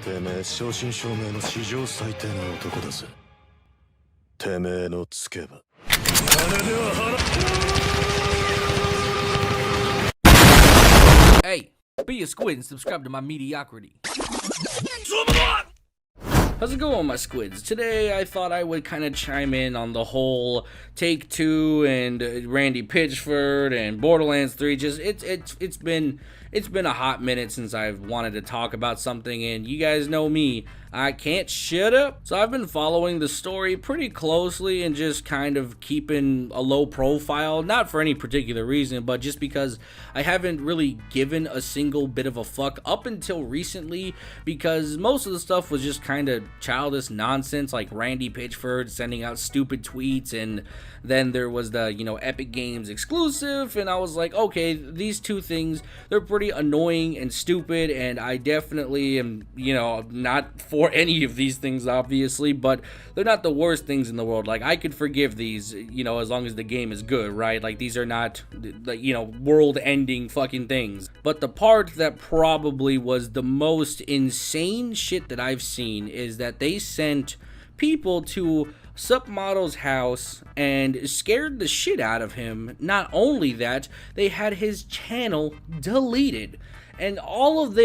てめえ正真正銘の史上最低な男だぜ。てめえのつけば金では払 Hey, be a squid and subscribe to my mediocrity. How's it going, my squids? Today I thought I would kind of chime in on the whole Take-Two and Randy Pitchford and Borderlands 3. Just it's been a hot minute since I've wanted to talk about something, and you guys know me, I can't shut up. So I've been following the story pretty closely and just kind of keeping a low profile, not for any particular reason, but just because I haven't really given a single bit of a fuck up until recently, because most of the stuff was just kind of childish nonsense, like Randy Pitchford sending out stupid tweets, and then there was the, Epic Games exclusive, and I was like, okay, these two things, they're pretty annoying and stupid, and I definitely am, not for any of these things, obviously, but they're not the worst things in the world. Like, I could forgive these, as long as the game is good, right? Like, these are not, world-ending fucking things. But the part that probably was the most insane shit that I've seen is that they sent people to Submodel's house and scared the shit out of him. Not only that, they had his channel deleted. And all of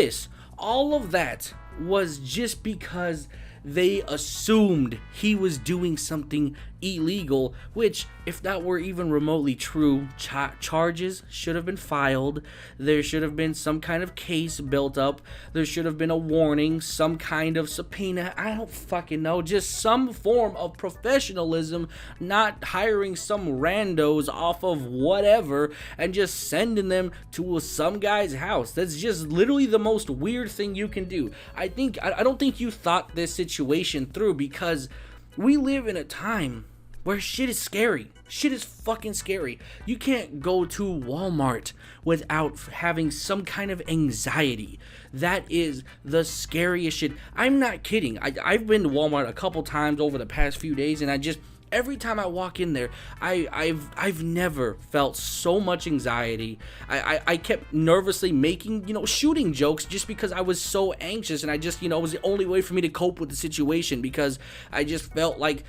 that was just because they assumed he was doing something illegal, which, if that were even remotely true, charges should have been filed. There should have been some kind of case built up. There should have been a warning, some kind of subpoena. I don't fucking know. Just some form of professionalism, not hiring some randos off of whatever and just sending them to some guy's house. That's just literally the most weird thing you can do. I don't think you thought this situation through, because we live in a time where shit is scary. Shit is fucking scary. You can't go to Walmart without having some kind of anxiety. That is the scariest shit. I'm not kidding. I've been to Walmart a couple times over the past few days, and every time I walk in there, I've never felt so much anxiety. I kept nervously making, shooting jokes just because I was so anxious, and it was the only way for me to cope with the situation, because I just felt like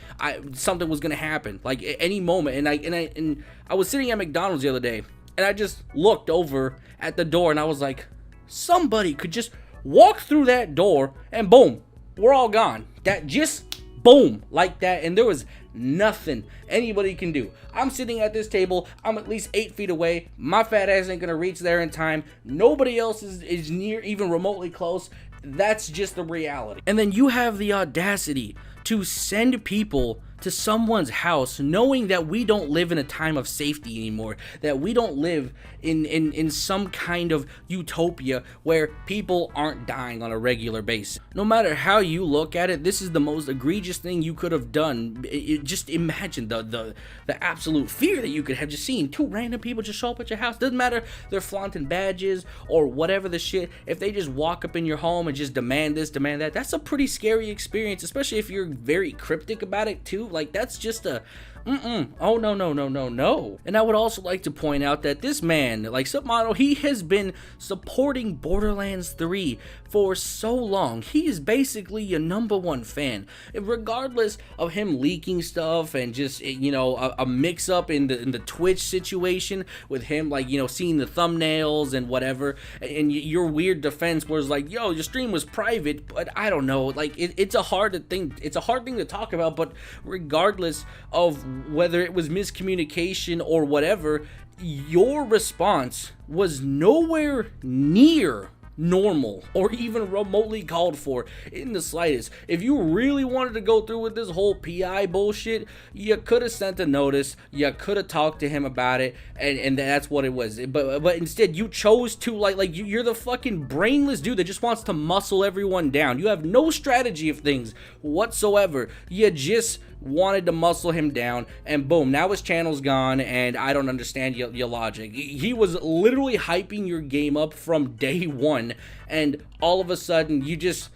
something was gonna happen, like at any moment. And I was sitting at McDonald's the other day, and I just looked over at the door, and I was like, somebody could just walk through that door, and boom, we're all gone. That just boom, like that, and there was nothing anybody can do. I'm sitting at this table, I'm at least 8 feet away, my fat ass ain't gonna reach there in time, nobody else is near, even remotely close. That's just the reality. And then you have the audacity to send people to someone's house knowing that we don't live in a time of safety anymore, that we don't live in some kind of utopia where people aren't dying on a regular basis. No matter how you look at it, this is the most egregious thing you could have done. Just imagine the absolute fear that you could have just seen two random people just show up at your house. Doesn't matter they're flaunting badges or whatever the shit. If they just walk up in your home and just demand this, demand that, that's a pretty scary experience, especially if you're very cryptic about it too. Like, that's just a oh no. And I would also like to point out that this man, like Submodel, he has been supporting Borderlands 3 for so long. He is basically your #1 fan, regardless of him leaking stuff and just a mix up in the Twitch situation with him, like, seeing the thumbnails and whatever, and your weird defense was like, yo, your stream was private. But I don't know, like, it's a hard thing to talk about. But regardless of whether it was miscommunication or whatever, your response was nowhere near normal or even remotely called for in the slightest. If you really wanted to go through with this whole PI bullshit, you could have sent a notice, you could have talked to him about it, and that's what it was. But instead you chose to you're the fucking brainless dude that just wants to muscle everyone down. You have no strategy of things whatsoever. You just wanted to muscle him down, and boom, now his channel's gone, and I don't understand your logic. He was literally hyping your game up from day one, and all of a sudden you just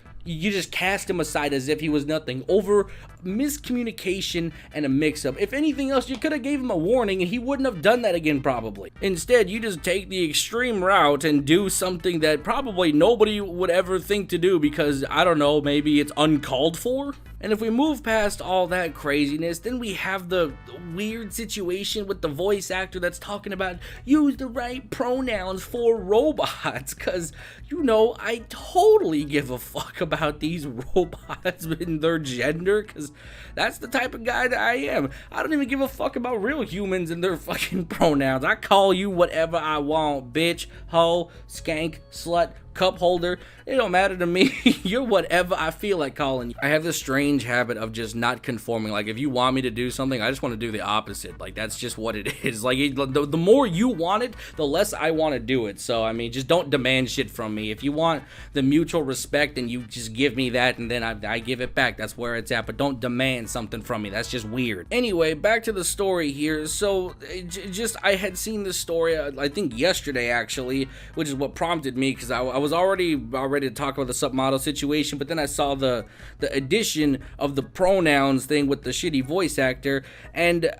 cast him aside as if he was nothing over miscommunication and a mix-up. If anything else, you could have gave him a warning and he wouldn't have done that again probably. Instead, you just take the extreme route and do something that probably nobody would ever think to do because, I don't know, maybe it's uncalled for? And if we move past all that craziness, then we have the weird situation with the voice actor that's talking about use the right pronouns for robots, because, you know, I totally give a fuck about these robots and their gender, because that's the type of guy that I am. I don't even give a fuck about real humans and their fucking pronouns. I call you whatever I want, bitch, hoe, skank, slut, cup holder. It don't matter to me. You're whatever I feel like calling you. I have this strange habit of just not conforming. Like, if you want me to do something, I just want to do the opposite. Like, that's just what it is. Like, the more you want it, the less I want to do it. So, I mean, just don't demand shit from me. If you want the mutual respect and you just give me that and then I give it back, that's where it's at. But don't demand something from me. That's just weird. Anyway, back to the story here. So, I had seen this story, I think yesterday, actually, which is what prompted me, because I was already ready to talk about the submodel situation, but then I saw the addition of the pronouns thing with the shitty voice actor, and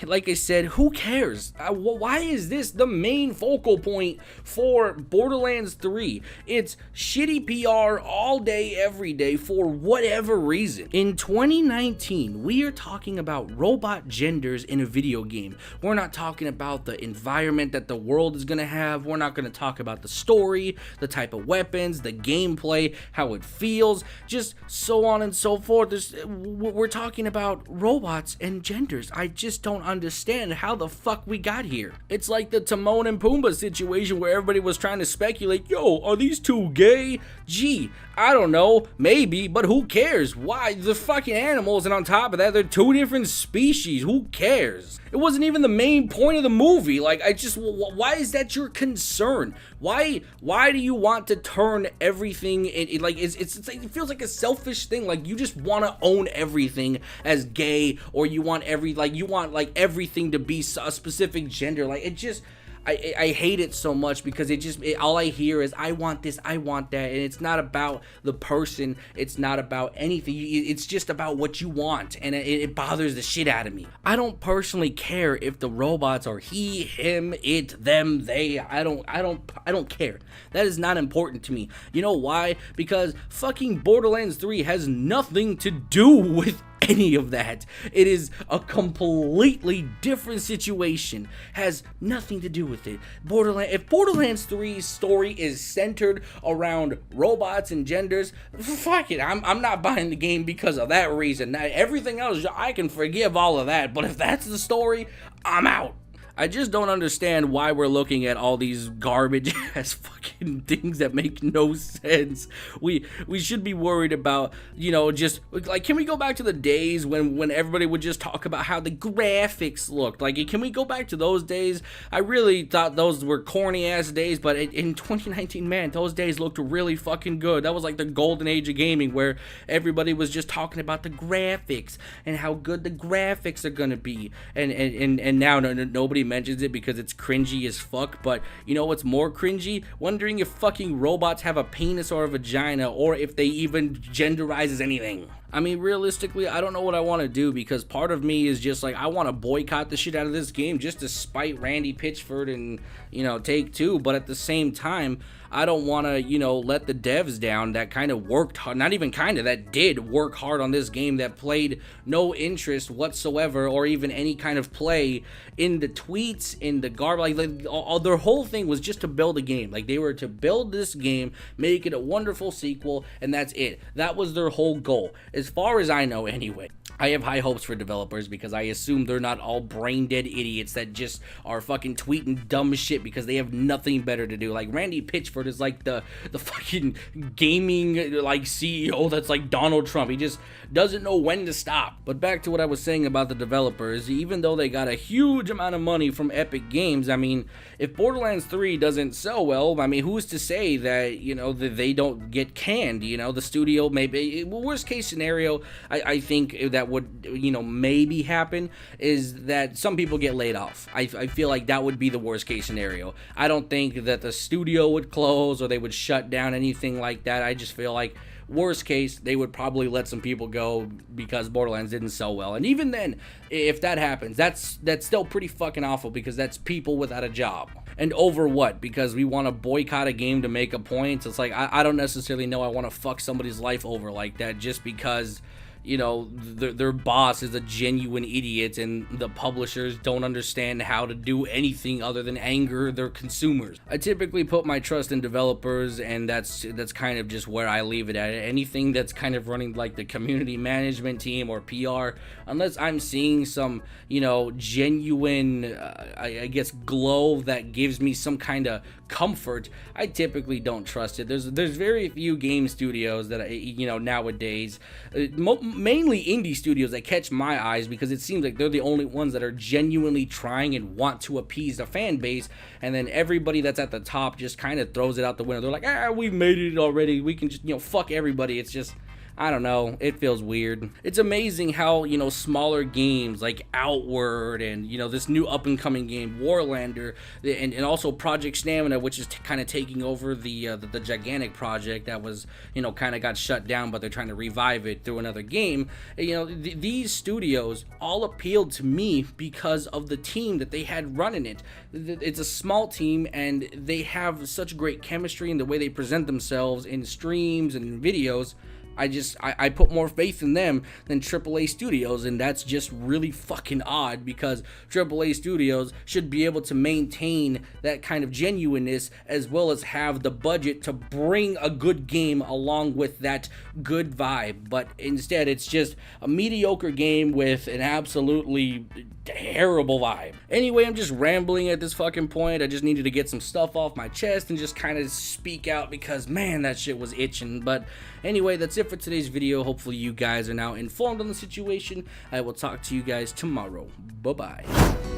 like I said, who cares? Why is this the main focal point for Borderlands 3? It's shitty PR all day, every day, for whatever reason. In 2019, we are talking about robot genders in a video game. We're not talking about the environment that the world is gonna have. We're not gonna talk about the story, the type of weapons, the gameplay, how it feels, just so on and so forth. We're talking about robots and genders. I just don't understand how the fuck we got here. It's like the Timon and Pumbaa situation where everybody was trying to speculate, yo, are these two gay? Gee, I don't know, maybe, but who cares? Why? The fucking animals, and on top of that, they're two different species. Who cares? It wasn't even the main point of the movie. Like, why is that your concern? Why do you want to turn everything it feels like a selfish thing. Like, you just want to own everything as gay, or you want everything to be a specific gender. Like, it just, I hate it so much because all I hear is I want this, I want that, and it's not about the person, it's not about anything, it's just about what you want, and it bothers the shit out of me. I don't personally care if the robots are he, him, it, them, they. I don't care. That is not important to me. You know why? Because fucking Borderlands 3 has nothing to do with any of that. It is a completely different situation, has nothing to do with it. If Borderlands 3's story is centered around robots and genders, fuck it, I'm not buying the game because of that reason. Now, everything else, I can forgive all of that, but if that's the story, I'm out. I just don't understand why we're looking at all these garbage ass fucking things that make no sense. We should be worried about, you know, just like, can we go back to the days when everybody would just talk about how the graphics looked? Like, can we go back to those days? I really thought those were corny ass days, but in 2019, man, those days looked really fucking good. That was like the golden age of gaming, where everybody was just talking about the graphics and how good the graphics are gonna be. And now nobody mentions it because it's cringy as fuck. But you know what's more cringy? Wondering if fucking robots have a penis or a vagina, or if they even genderizes anything. I mean, realistically, I don't know what I want to do, because part of me is just like, I want to boycott the shit out of this game just to spite Randy Pitchford and, you know, Take-Two, but at the same time, I don't want to, you know, let the devs down that kind of worked hard, not even kind of, that did work hard on this game, that played no interest whatsoever, or even any kind of play in the tweets, in the garbage. Like their whole thing was just to build a game. Like, they were to build this game, make it a wonderful sequel, and that's it. That was their whole goal, as far as I know anyway. I have high hopes for developers, because I assume they're not all brain dead idiots that just are fucking tweeting dumb shit because they have nothing better to do. Like, Randy Pitchford is like the fucking gaming like CEO that's like Donald Trump. He just doesn't know when to stop. But back to what I was saying about the developers, even though they got a huge amount of money from Epic Games, I mean, if Borderlands 3 doesn't sell well, I mean, who's to say that, you know, that they don't get canned? You know, the studio, maybe, worst case scenario, I think that would, you know, maybe happen is that some people get laid off. I feel like that would be the worst case scenario. I don't think that the studio would close. close or they would shut down anything like that. I just feel like worst case, they would probably let some people go because Borderlands didn't sell well. And even then, if that happens, that's still pretty fucking awful, because that's people without a job. And over what? Because we want to boycott a game to make a point? It's like, I don't necessarily know I want to fuck somebody's life over like that just because, you know, their boss is a genuine idiot and the publishers don't understand how to do anything other than anger their consumers. I typically put my trust in developers, and that's kind of just where I leave it at. Anything that's kind of running like the community management team or PR, unless I'm seeing some, you know, genuine, I guess, glow that gives me some kind of comfort, I typically don't trust it. There's very few game studios that you know, nowadays, mainly indie studios, that catch my eyes, because it seems like they're the only ones that are genuinely trying and want to appease the fan base, and then everybody that's at the top just kind of throws it out the window. They're like, we've made it already, we can just, you know, fuck everybody. It's just, I don't know, it feels weird. It's amazing how, you know, smaller games like Outward and, you know, this new up-and-coming game, Warlander, and also Project Stamina, which is kind of taking over the gigantic project that was, you know, kind of got shut down, but they're trying to revive it through another game. You know, these studios all appealed to me because of the team that they had running it. It's a small team, and they have such great chemistry in the way they present themselves in streams and videos. I put more faith in them than AAA studios, and that's just really fucking odd, because AAA studios should be able to maintain that kind of genuineness as well as have the budget to bring a good game along with that good vibe. But instead, it's just a mediocre game with an absolutely terrible vibe. Anyway, I'm just rambling at this fucking point. I just needed to get some stuff off my chest and just kind of speak out, because man, that shit was itching. But anyway, that's it for today's video. Hopefully you guys are now informed on the situation. I will talk to you guys tomorrow. Bye bye.